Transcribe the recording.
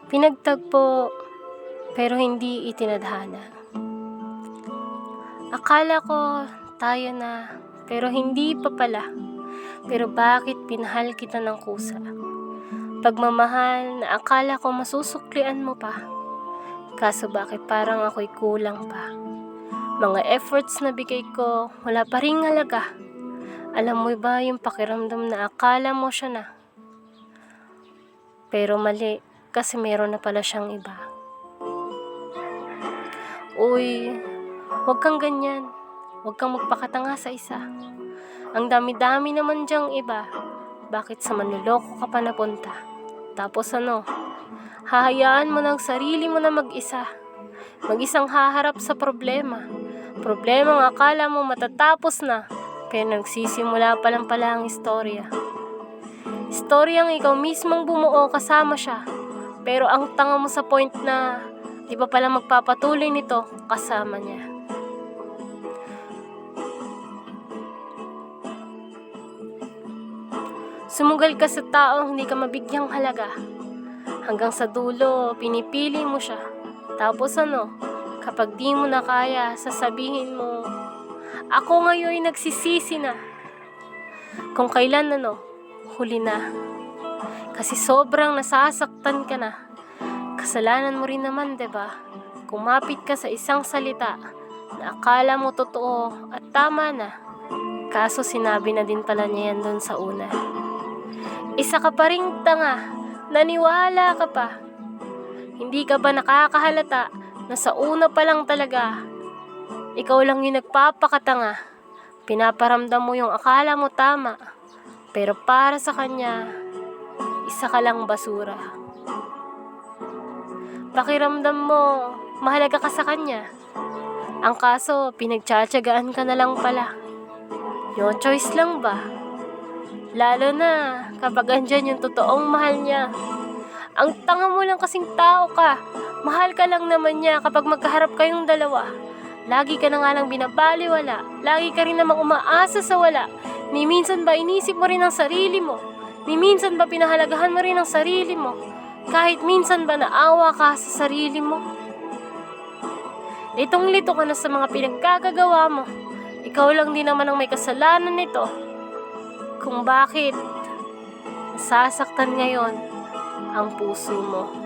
Pinagtagpo, pero hindi itinadhana. Akala ko tayo na, pero hindi pa pala. Pero bakit pinahal kita ng kusa? Pagmamahal na akala ko masusuklian mo pa. Kaso bakit parang ako'y kulang pa? Mga efforts na bigay ko, wala pa ring halaga. Alam mo ba yung pakiramdam na akala mo siya na? Pero mali, kasi meron na pala siyang iba. Uy, huwag kang ganyan. Huwag kang magpakatanga sa isa. Ang dami-dami naman diyang iba. Bakit sa manloloko ka pa napunta? Tapos hahayaan mo ng sarili mo na mag-isa. Mag-isang haharap sa problema. Problemang akala mo matatapos na, pero nagsisimula pa lang pala ang istorya. Istoryang ikaw mismong bumuo kasama siya, pero ang tanga mo sa point na di pa pala magpapatuloy nito kasama niya. Sumugal ka sa taong hindi ka mabigyang halaga. Hanggang sa dulo, pinipili mo siya. Tapos kapag di mo na kaya, sasabihin mo, ako ngayon nagsisisi na. Kung kailan huli na. Kasi sobrang nasasaktan ka na. Kasalanan mo rin naman, diba? Kumapit ka sa isang salita na akala mo totoo at tama na. Kaso sinabi na din pala niya yan dun sa una. Isa ka pa ring tanga, naniwala ka pa. Hindi ka ba nakakahalata na sa una pa lang talaga, ikaw lang yung nagpapakatanga. Pinaparamdam mo yung akala mo tama, pero para sa kanya, isa ka lang basura. Pakiramdam mo, mahalaga ka sa kanya. Ang kaso, pinagtsatsagaan ka na lang pala. No choice lang ba? Lalo na kapag andyan yung totoong mahal niya. Ang tanga mo lang kasing tao ka. Mahal ka lang naman niya kapag magkaharap kayong dalawa. Lagi ka na nga lang binabaliwala. Lagi ka rin namang umaasa sa wala. Ni minsan ba inisip mo rin ang sarili mo? Ni minsan ba pinahalagahan mo rin ang sarili mo? Kahit minsan ba naawa ka sa sarili mo? Litong-lito ka na sa mga pinagkagagawa mo. Ikaw lang din naman ang may kasalanan nito. Kung bakit nasasaktan ngayon ang puso mo.